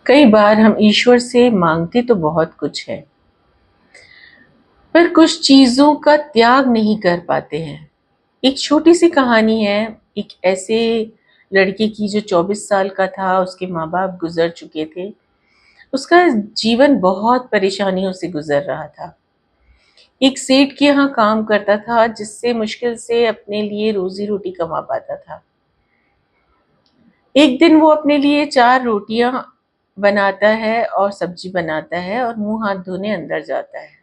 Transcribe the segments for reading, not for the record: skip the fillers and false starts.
कई बार हम ईश्वर से मांगते तो बहुत कुछ है, पर कुछ चीजों का त्याग नहीं कर पाते हैं। एक छोटी सी कहानी है। एक ऐसे लड़के की जो 24 साल का था, उसके माँ बाप गुजर चुके थे। उसका जीवन बहुत परेशानियों से गुजर रहा था। एक सेठ के यहाँ काम करता था, जिससे मुश्किल से अपने लिए रोजी रोटी कमा पाता था। एक दिन वो अपने लिए 4 रोटियां बनाता है और सब्जी बनाता है और मुंह हाथ धोने अंदर जाता है।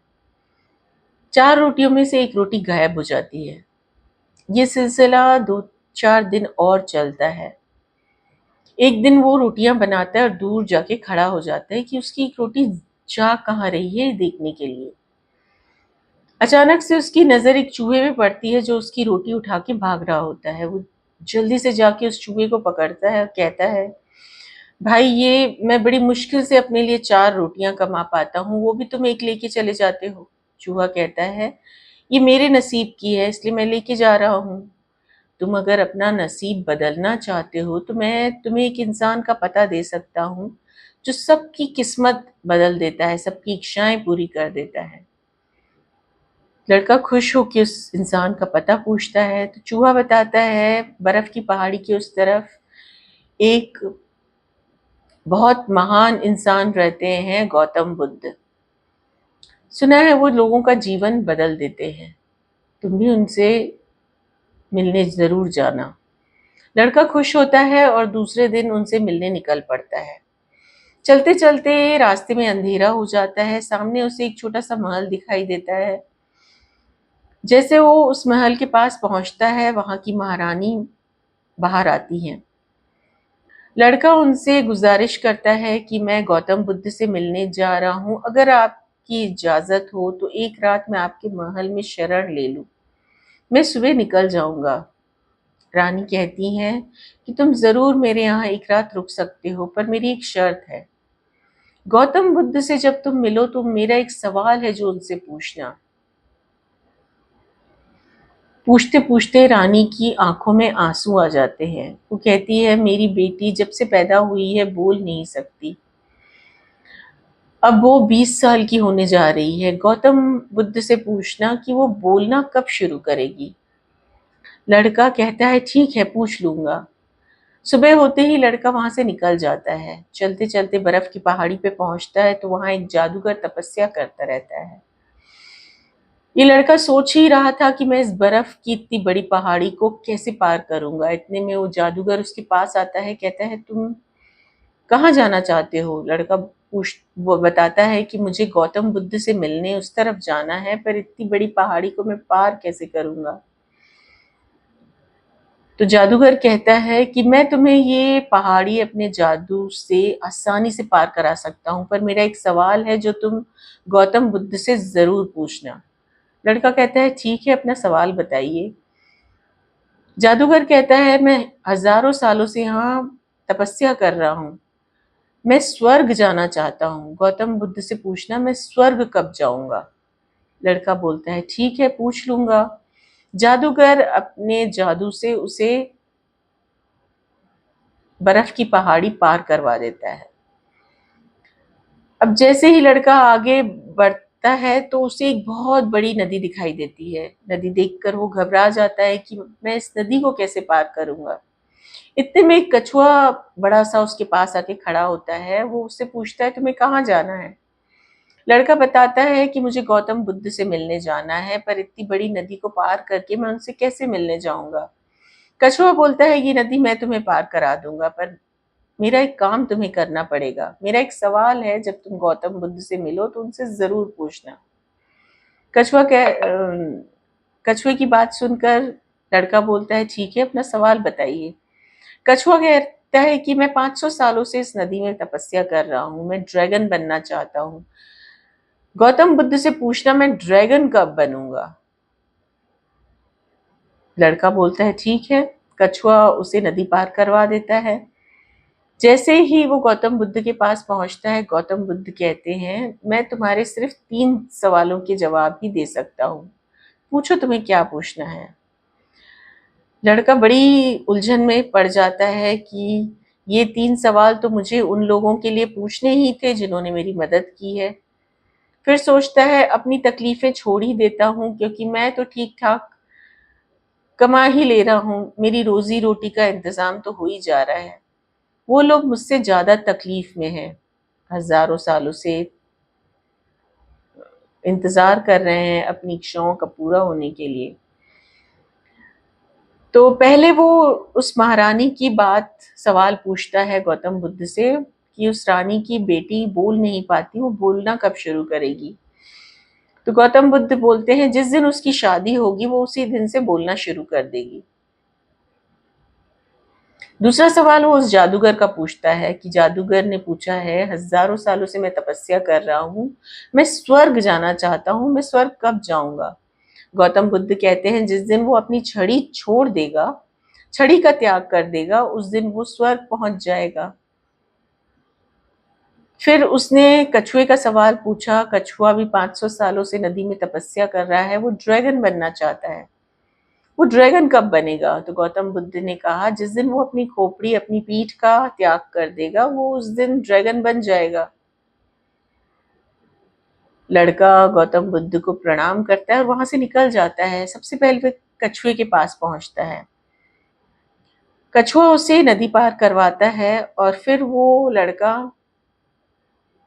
4 रोटियों में से एक रोटी गायब हो जाती है। ये सिलसिला 2-4 दिन और चलता है। एक दिन वो रोटियां बनाता है और दूर जाके खड़ा हो जाता है कि उसकी एक रोटी जा कहाँ रही है, ये देखने के लिए। अचानक से उसकी नजर एक चूहे में पड़ती है, जो उसकी रोटी उठा के भाग रहा होता है। वो जल्दी से जाके उस चूहे को पकड़ता है और कहता है, भाई, ये मैं बड़ी मुश्किल से अपने लिए 4 रोटियां कमा पाता हूँ, वो भी तुम एक लेके चले जाते हो। चूहा कहता है, ये मेरे नसीब की है, इसलिए मैं लेके जा रहा हूँ। तुम अगर अपना नसीब बदलना चाहते हो तो मैं तुम्हें एक इंसान का पता दे सकता हूँ, जो सबकी किस्मत बदल देता है, सबकी इच्छाएं पूरी कर देता है। लड़का खुश होकर उस इंसान का पता पूछता है, तो चूहा बताता है, बर्फ की पहाड़ी के उस तरफ एक बहुत महान इंसान रहते हैं, गौतम बुद्ध। सुना है वो लोगों का जीवन बदल देते हैं, तुम भी उनसे मिलने जरूर जाना। लड़का खुश होता है और दूसरे दिन उनसे मिलने निकल पड़ता है। चलते चलते रास्ते में अंधेरा हो जाता है। सामने उसे एक छोटा सा महल दिखाई देता है। जैसे वो उस महल के पास पहुंचता है, वहां की महारानी बाहर आती हैं। लड़का उनसे गुजारिश करता है कि मैं गौतम बुद्ध से मिलने जा रहा हूँ, अगर आपकी इजाजत हो तो एक रात मैं आपके महल में शरण ले लूं, मैं सुबह निकल जाऊंगा। रानी कहती हैं कि तुम जरूर मेरे यहाँ एक रात रुक सकते हो, पर मेरी एक शर्त है। गौतम बुद्ध से जब तुम मिलो तो मेरा एक सवाल है जो उनसे पूछना। पूछते पूछते रानी की आंखों में आंसू आ जाते हैं। वो कहती है, मेरी बेटी जब से पैदा हुई है बोल नहीं सकती, अब वो 20 साल की होने जा रही है। गौतम बुद्ध से पूछना कि वो बोलना कब शुरू करेगी। लड़का कहता है, ठीक है, पूछ लूंगा। सुबह होते ही लड़का वहां से निकल जाता है। चलते चलते बर्फ की पहाड़ी पे पहुंचता है तो वहां एक जादूगर तपस्या करता रहता है। ये लड़का सोच ही रहा था कि मैं इस बर्फ की इतनी बड़ी पहाड़ी को कैसे पार करूंगा। इतने में वो जादूगर उसके पास आता है, कहता है, तुम कहाँ जाना चाहते हो? लड़का पूछ वो बताता है कि मुझे गौतम बुद्ध से मिलने उस तरफ जाना है, पर इतनी बड़ी पहाड़ी को मैं पार कैसे करूंगा। तो जादूगर कहता है कि मैं तुम्हें ये पहाड़ी अपने जादू से आसानी से पार करा सकता हूँ, पर मेरा एक सवाल है जो तुम गौतम बुद्ध से जरूर पूछना। लड़का कहता है, ठीक है, अपना सवाल बताइए। जादूगर कहता है, मैं हजारों सालों से यहाँ तपस्या कर रहा हूँ, मैं स्वर्ग जाना चाहता हूँ। गौतम बुद्ध से पूछना, मैं स्वर्ग कब जाऊंगा। लड़का बोलता है, ठीक है, पूछ लूंगा। जादूगर अपने जादू से उसे बर्फ की पहाड़ी पार करवा देता है। अब जैसे ही लड़का आगे बढ़ता है तो उसे एक बहुत बड़ी नदी दिखाई देती है। नदी देखकर वो घबरा जाता है कि मैं इस नदी को कैसे पार करूंगा। इतने में एक कछुआ बड़ा सा उसके पास आके खड़ा होता है। वो उससे पूछता है, तुम्हें कहाँ जाना है? लड़का बताता है कि मुझे गौतम बुद्ध से मिलने जाना है, पर इतनी बड़ी नदी को पार करके मैं उनसे कैसे मिलने जाऊंगा। कछुआ बोलता है, ये नदी मैं तुम्हें पार करा दूंगा, पर मेरा एक काम तुम्हें करना पड़ेगा। मेरा एक सवाल है, जब तुम गौतम बुद्ध से मिलो तो उनसे जरूर पूछना। कछुआ कह कछुए की बात सुनकर लड़का बोलता है, ठीक है, अपना सवाल बताइए। कछुआ कहता है कि मैं 500 सालों से इस नदी में तपस्या कर रहा हूँ, मैं ड्रैगन बनना चाहता हूँ। गौतम बुद्ध से पूछना, मैं ड्रैगन कब बनूंगा। लड़का बोलता है, ठीक है। कछुआ उसे नदी पार करवा देता है। जैसे ही वो गौतम बुद्ध के पास पहुंचता है, गौतम बुद्ध कहते हैं, मैं तुम्हारे सिर्फ 3 सवालों के जवाब ही दे सकता हूँ, पूछो तुम्हें क्या पूछना है। लड़का बड़ी उलझन में पड़ जाता है कि ये 3 सवाल तो मुझे उन लोगों के लिए पूछने ही थे जिन्होंने मेरी मदद की है। फिर सोचता है अपनी तकलीफें छोड़ ही देता हूँ, क्योंकि मैं तो ठीक-ठाक कमा ही ले रहा हूँ, मेरी रोज़ी-रोटी का इंतज़ाम तो हो ही जा रहा है। वो लोग मुझसे ज़्यादा तकलीफ में हैं, हज़ारों सालों से इंतज़ार कर रहे हैं अपनी इच्छाओं का पूरा होने के लिए। तो पहले वो उस महारानी की बात सवाल पूछता है गौतम बुद्ध से कि उस रानी की बेटी बोल नहीं पाती, वो बोलना कब शुरू करेगी? तो गौतम बुद्ध बोलते हैं जिस दिन उसकी शादी होगी वो उसी दिन से बोलना शुरू कर देगी। दूसरा सवाल वो उस जादूगर का पूछता है कि जादूगर ने पूछा है, हज़ारों सालों से मैं तपस्या कर रहा हूँ, मैं स्वर्ग जाना चाहता हूँ, मैं स्वर्ग कब जाऊँगा? गौतम बुद्ध कहते हैं जिस दिन वो अपनी छड़ी छोड़ देगा, छड़ी का त्याग कर देगा, उस दिन वो स्वर्ग पहुँच जाएगा। फिर उसने कछुए का सवाल पूछा, कछुआ भी 500 सालों से नदी में तपस्या कर रहा है, वो ड्रैगन बनना चाहता है। वो ड्रैगन कब बनेगा? तो गौतम बुद्ध ने कहा जिस दिन वो अपनी खोपड़ी, अपनी पीठ का त्याग कर देगा, वो उस दिन ड्रैगन बन जाएगा। लड़का गौतम बुद्ध को प्रणाम करता है और वहां से निकल जाता है। सबसे पहले वह कछुए के पास पहुंचता है। कछुआ उसे नदी पार करवाता है और फिर वो लड़का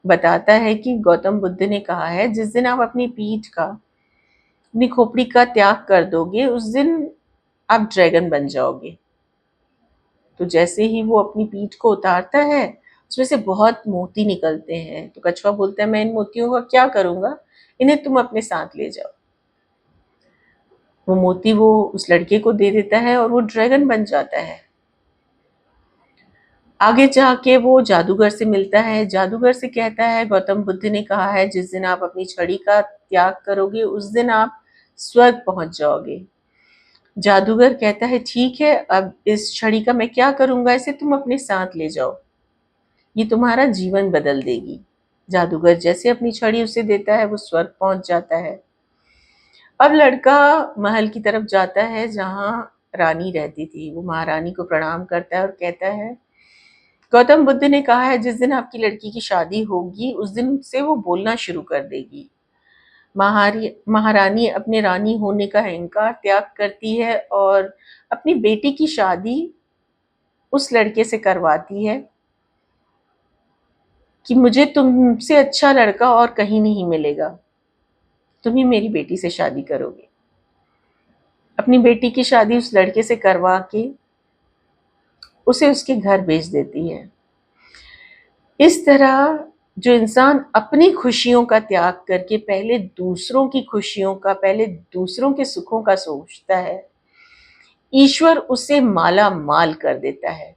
बताता है कि गौतम बुद्ध ने कहा है जिस दिन आप अपनी पीठ का, अपनी खोपड़ी का त्याग कर दोगे, उस दिन आप ड्रैगन बन जाओगे। तो जैसे ही वो अपनी पीठ को उतारता है, उसमें से बहुत मोती निकलते हैं। तो कछुआ बोलता है मैं इन मोतियों का क्या करूंगा, इन्हें तुम अपने साथ ले जाओ। वो मोती वो उस लड़के को दे देता है और वो ड्रैगन बन जाता है। आगे जाके वो जादूगर से मिलता है। जादूगर से कहता है गौतम बुद्ध ने कहा है जिस दिन आप अपनी छड़ी का त्याग करोगे, उस दिन आप स्वर्ग पहुंच जाओगे। जादूगर कहता है ठीक है, अब इस छड़ी का मैं क्या करूंगा, इसे तुम अपने साथ ले जाओ, ये तुम्हारा जीवन बदल देगी। जादूगर जैसे अपनी छड़ी उसे देता है, वो स्वर्ग पहुंच जाता है। अब लड़का महल की तरफ जाता है जहां रानी रहती थी। वो महारानी को प्रणाम करता है और कहता है गौतम बुद्ध ने कहा है जिस दिन आपकी लड़की की शादी होगी, उस दिन से वो बोलना शुरू कर देगी। महारानी अपने रानी होने का अहंकार त्याग करती है और अपनी बेटी की शादी उस लड़के से करवाती है कि मुझे तुमसे अच्छा लड़का और कहीं नहीं मिलेगा, तुम ही मेरी बेटी से शादी करोगे। अपनी बेटी की शादी उस लड़के से करवा के उसे उसके घर भेज देती है। इस तरह जो इंसान अपनी खुशियों का त्याग करके पहले दूसरों की खुशियों का, पहले दूसरों के सुखों का सोचता है, ईश्वर उसे माला माल कर देता है।